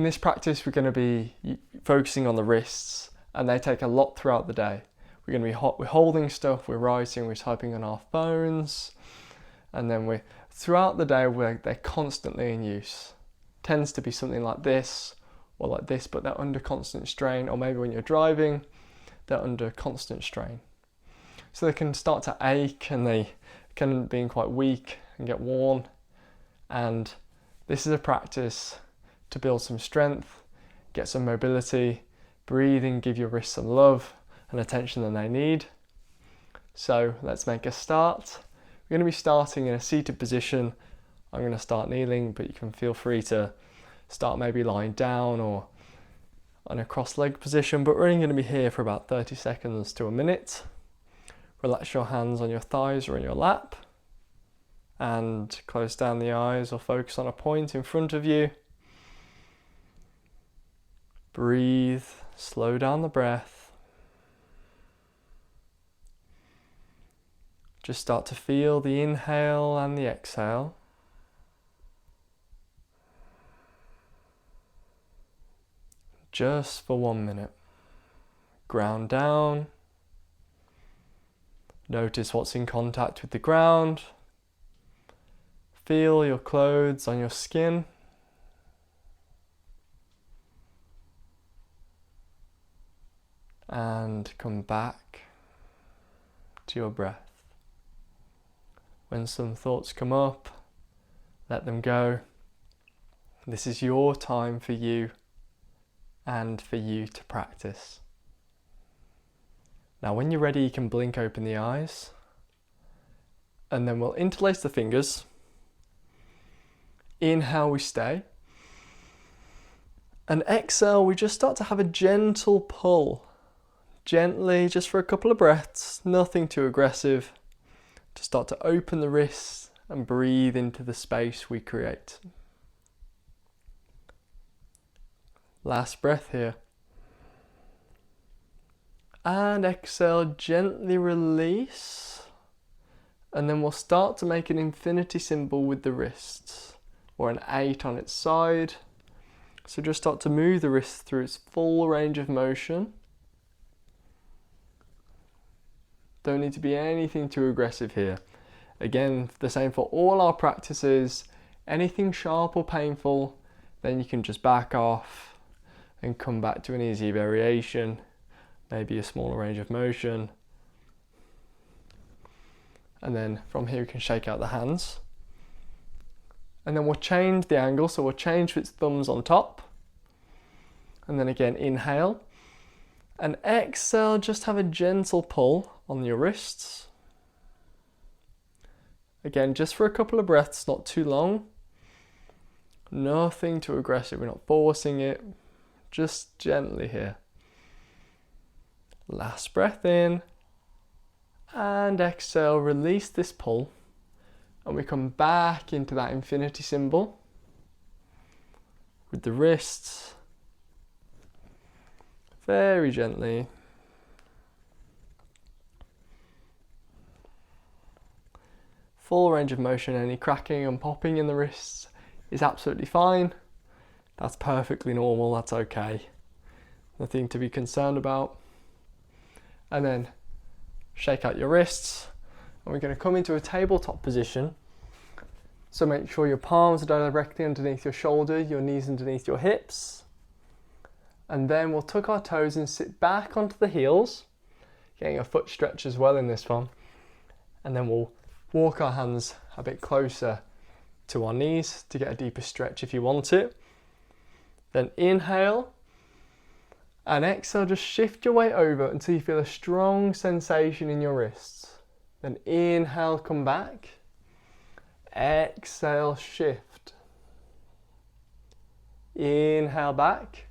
In this practice, we're going to be focusing on the wrists, and they take a lot throughout the day. We're going to be we're holding stuff, we're writing, we're typing on our phones, and then throughout the day they're constantly in use. Tends to be something like this or like this, but they're under constant strain, or maybe when you're driving, they're under constant strain. So they can start to ache, and they can be quite weak and get worn. And this is a practice to build some strength, get some mobility, breathing, give your wrists some love and attention that they need. So let's make a start. We're going to be starting in a seated position. I'm going to start kneeling, but you can feel free to start maybe lying down or on a cross-legged position, but we're only going to be here for about 30 seconds to a minute. Relax your hands on your thighs or in your lap, and close down the eyes or focus on a point in front of you. Breathe, slow down the breath. Just start to feel the inhale and the exhale. Just for 1 minute. Ground down. Notice what's in contact with the ground. Feel your clothes on your skin. And come back to your breath. When some thoughts come up, let them go. This is your time for you and for you to practice. Now when you're ready, you can blink open the eyes, and then we'll interlace the fingers. Inhale, we stay. And exhale, we just start to have a gentle pull. Gently, just for a couple of breaths, nothing too aggressive, to start to open the wrists and breathe into the space we create. Last breath here. And exhale, gently release. And then we'll start to make an infinity symbol with the wrists, or an 8 on its side. So just start to move the wrists through its full range of motion. Don't need to be anything too aggressive here. Again, the same for all our practices. Anything sharp or painful, then you can just back off and come back to an easy variation, maybe a smaller range of motion. And then from here we can shake out the hands. And then we'll change the angle, so we'll change its thumbs on top. And then again, inhale. And exhale, just have a gentle pull on your wrists. Again, just for a couple of breaths, not too long. Nothing too aggressive, we're not forcing it. Just gently here. Last breath in. And exhale, release this pull. And we come back into that infinity symbol with the wrists. Very gently. Full range of motion, any cracking and popping in the wrists is absolutely fine. That's perfectly normal, that's okay. Nothing to be concerned about. And then shake out your wrists, and we're going to come into a tabletop position. So make sure your palms are directly underneath your shoulder, your knees underneath your hips. And then we'll tuck our toes and sit back onto the heels, getting a foot stretch as well in this one. And then we'll walk our hands a bit closer to our knees to get a deeper stretch if you want it. Then inhale, and exhale, just shift your weight over until you feel a strong sensation in your wrists. Then inhale, come back. Exhale, shift. Inhale back.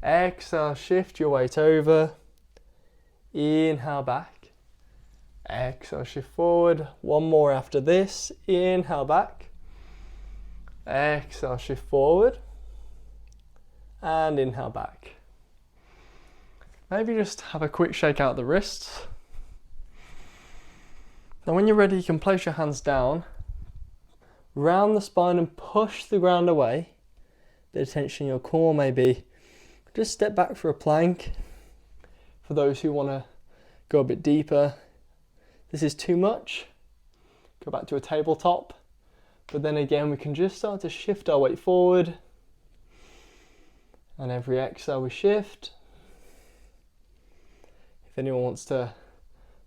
Exhale, shift your weight over. Inhale back. Exhale, shift forward. One more after this. Inhale back. Exhale, shift forward. And inhale back. Maybe just have a quick shake out the wrists. Now when you're ready, you can place your hands down, round the spine and push the ground away. bit of tension in your core maybe, just step back for a plank. For those who want to go a bit deeper, this is too much, go back to a tabletop. But then again, we can just start to shift our weight forward. And every exhale we shift. If anyone wants to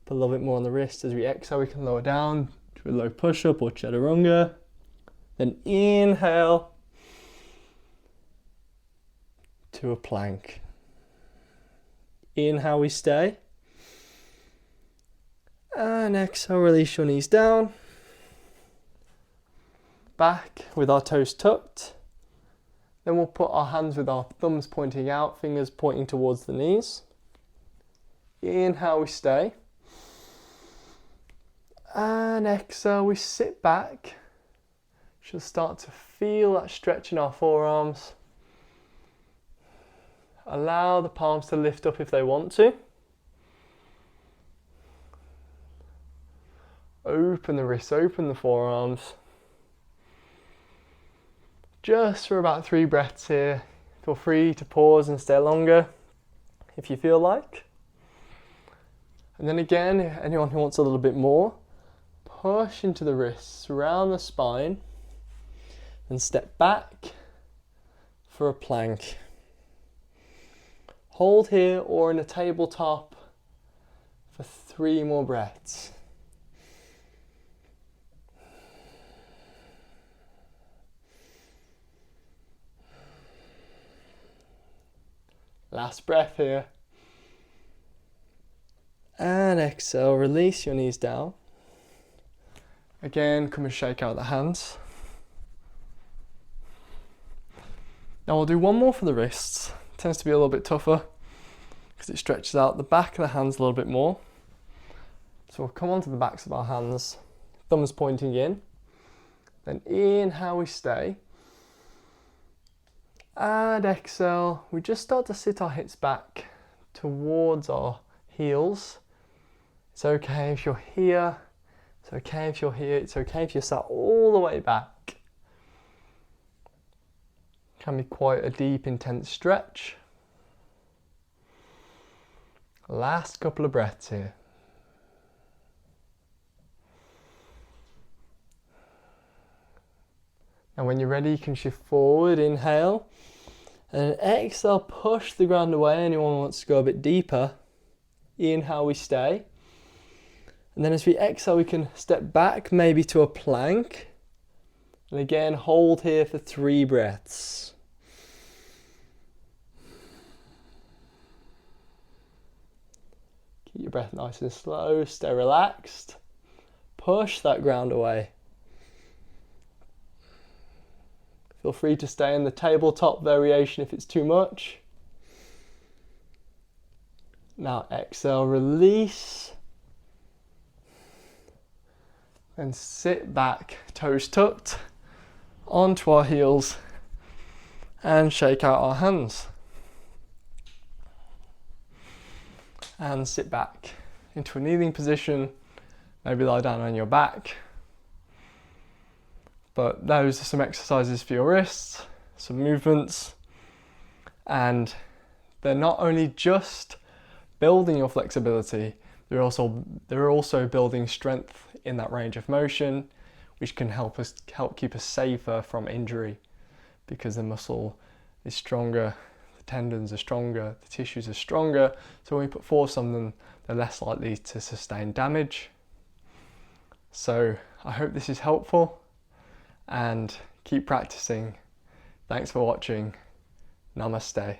put a little bit more on the wrist, as we exhale we can lower down to a low push-up or chaturanga. Then inhale to a plank. Inhale we stay. And exhale, release your knees down. Back with our toes tucked. Then we'll put our hands with our thumbs pointing out, fingers pointing towards the knees. Inhale, we stay. And exhale, we sit back. She'll start to feel that stretch in our forearms. Allow the palms to lift up if they want to. Open the wrists, open the forearms. Just for about 3 breaths here. Feel free to pause and stay longer if you feel like. And then again, anyone who wants a little bit more, push into the wrists, round the spine, and step back for a plank. Hold here or in a tabletop for 3 more breaths. Last breath here. And exhale, release your knees down. Again, come and shake out the hands. Now we'll do one more for the wrists. It tends to be a little bit tougher because it stretches out the back of the hands a little bit more. So we'll come onto the backs of our hands, thumbs pointing in. Then inhale, we stay. And exhale, we just start to sit our hips back towards our heels. It's okay if you're here, it's okay if you're here, it's okay if you're sat all the way back. Can be quite a deep, intense stretch. Last couple of breaths here. And when you're ready, you can shift forward, inhale. And exhale, push the ground away. Anyone wants to go a bit deeper, inhale, we stay. And then as we exhale, we can step back maybe to a plank. And again, hold here for 3 breaths. Keep your breath nice and slow, stay relaxed. Push that ground away. Feel free to stay in the tabletop variation if it's too much. Now exhale, release. And sit back, toes tucked, onto our heels, and shake out our hands. And sit back into a kneeling position, maybe lie down on your back. But those are some exercises for your wrists, some movements, and they're not only just building your flexibility, they're also building strength in that range of motion, which can help keep us safer from injury, because the muscle is stronger, the tendons are stronger, the tissues are stronger, so when we put force on them, they're less likely to sustain damage. So I hope this is helpful, and keep practicing. Thanks for watching. Namaste.